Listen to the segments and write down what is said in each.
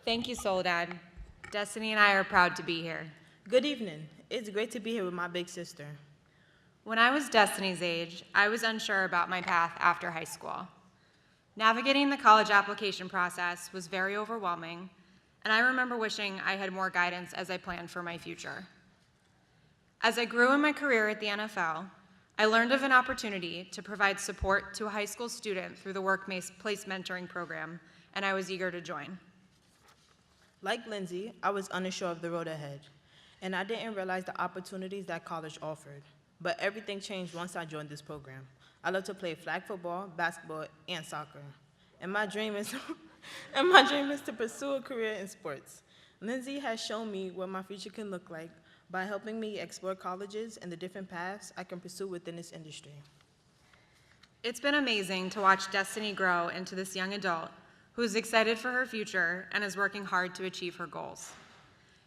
Thank you, Soledad. Destinee and I are proud to be here. Good evening. It's great to be here with my big sister. When I was Destinee's age, I was unsure about my path after high school. Navigating the college application process was very overwhelming, and I remember wishing I had more guidance as I planned for my future. As I grew in my career at the NFL, I learned of an opportunity to provide support to a high school student through the Workplace Mentoring Program, and I was eager to join. Like Lindsey, I was unsure of the road ahead, and I didn't realize the opportunities that college offered. But everything changed once I joined this program. I love to play flag football, basketball, and soccer. And my dream is to pursue a career in sports. Lindsey has shown me what my future can look like by helping me explore colleges and the different paths I can pursue within this industry. It's been amazing to watch Destinee grow into this young adult who is excited for her future and is working hard to achieve her goals.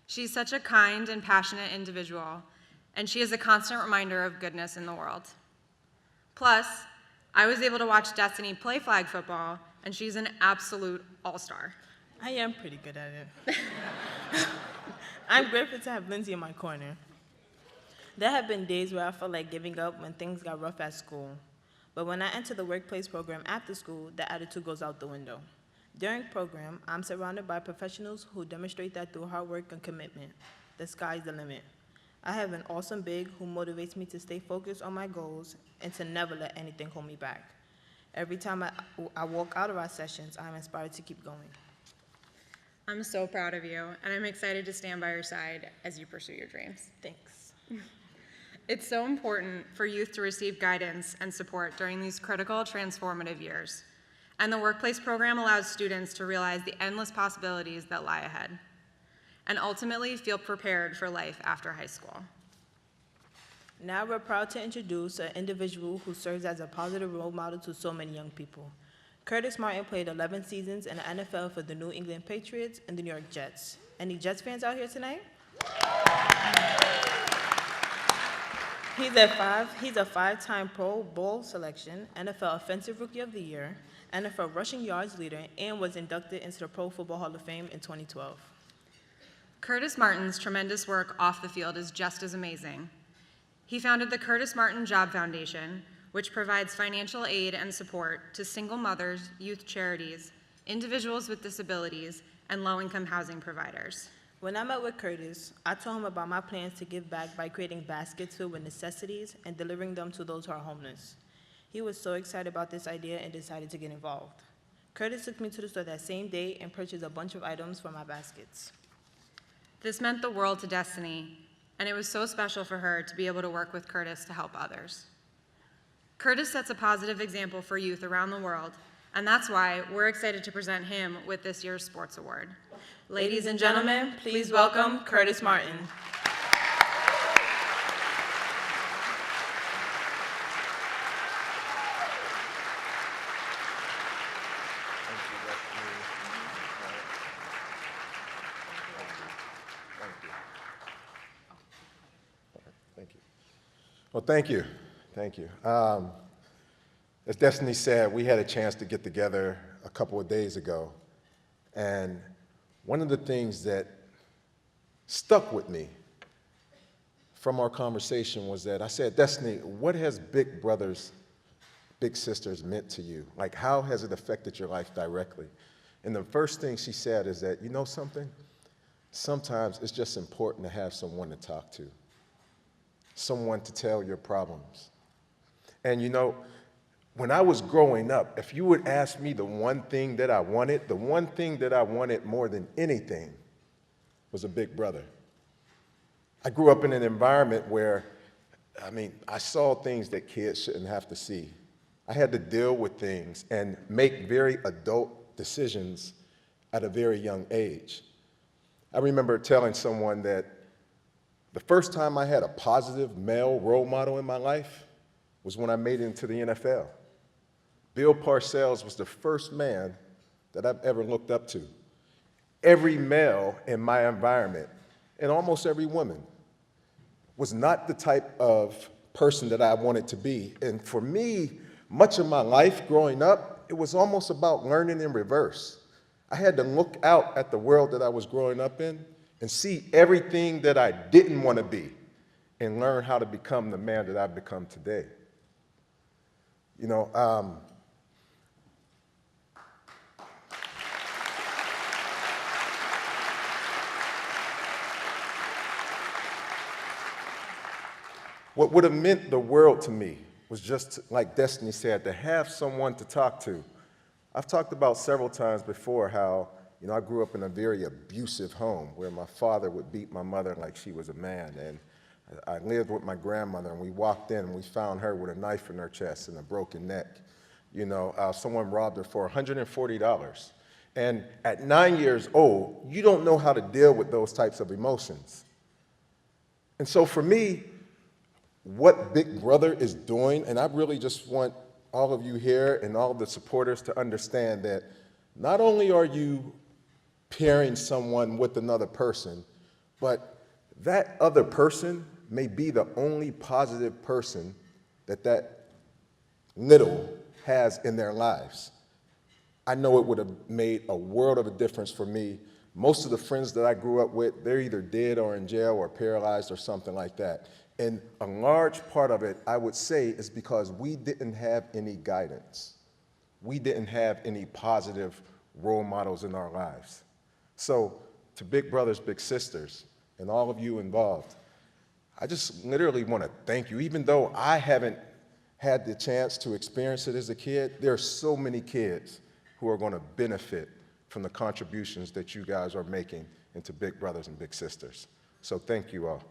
She's such a kind and passionate individual, and she is a constant reminder of goodness in the world. Plus, I was able to watch Destinee play flag football, and she's an absolute all-star. I am pretty good at it. I'm grateful to have Lindsey in my corner. There have been days where I felt like giving up when things got rough at school. But when I enter the workplace program after school, the attitude goes out the window. During program, I'm surrounded by professionals who demonstrate that through hard work and commitment, the sky's the limit. I have an awesome big who motivates me to stay focused on my goals and to never let anything hold me back. Every time I walk out of our sessions, I'm inspired to keep going. I'm so proud of you, and I'm excited to stand by your side as you pursue your dreams. Thanks. It's so important for youth to receive guidance and support during these critical, transformative years. And the workplace program allows students to realize the endless possibilities that lie ahead, and ultimately feel prepared for life after high school. Now we're proud to introduce an individual who serves as a positive role model to so many young people. Curtis Martin played 11 seasons in the NFL for the New England Patriots and the New York Jets. Any Jets fans out here tonight? He's a five-time Pro Bowl selection, NFL Offensive Rookie of the Year, NFL rushing yards leader, and was inducted into the Pro Football Hall of Fame in 2012. Curtis Martin's tremendous work off the field is just as amazing. He founded the Curtis Martin Job Foundation, which provides financial aid and support to single mothers, youth charities, individuals with disabilities, and low-income housing providers. When I met with Curtis, I told him about my plans to give back by creating baskets filled with necessities and delivering them to those who are homeless. He was so excited about this idea and decided to get involved. Curtis took me to the store that same day and purchased a bunch of items for my baskets. This meant the world to Destinee, and it was so special for her to be able to work with Curtis to help others. Curtis sets a positive example for youth around the world, and that's why we're excited to present him with this year's Sports Award. Ladies and gentlemen, please welcome Curtis Martin. Well, thank you. Thank you. As Destinee said, we had a chance to get together a couple of days ago, and one of the things that stuck with me from our conversation was that I said, Destinee, what has Big Brothers, Big Sisters meant to you? Like, how has it affected your life directly? And the first thing she said is that, you know something? Sometimes it's just important to have someone to talk to, someone to tell your problems. And you know, when I was growing up, if you would ask me the one thing that I wanted, the one thing that I wanted more than anything was a big brother. I grew up in an environment where, I saw things that kids shouldn't have to see. I had to deal with things and make very adult decisions at a very young age. I remember telling someone that the first time I had a positive male role model in my life was when I made it into the NFL. Bill Parcells was the first man that I've ever looked up to. Every male in my environment, and almost every woman, was not the type of person that I wanted to be. And for me, much of my life growing up, it was almost about learning in reverse. I had to look out at the world that I was growing up in and see everything that I didn't want to be and learn how to become the man that I've become today. You know, what would have meant the world to me was just, like Destinee said, to have someone to talk to. I've talked about several times before how, you know, I grew up in a very abusive home where my father would beat my mother like she was a man. And I lived with my grandmother, and we walked in and we found her with a knife in her chest and a broken neck. You know, someone robbed her for $140. And at 9 years old, you don't know how to deal with those types of emotions. And so for me, what Big Brother is doing, and I really just want all of you here and all of the supporters to understand that not only are you pairing someone with another person, but that other person may be the only positive person that that little has in their lives. I know it would have made a world of a difference for me. Most of the friends that I grew up with, they're either dead or in jail or paralyzed or something like that. And a large part of it, I would say, is because we didn't have any guidance. We didn't have any positive role models in our lives. So to big brothers, big sisters, and all of you involved, I just literally want to thank you. Even though I haven't had the chance to experience it as a kid, there are so many kids who are going to benefit from the contributions that you guys are making into Big Brothers and Big Sisters. So thank you all.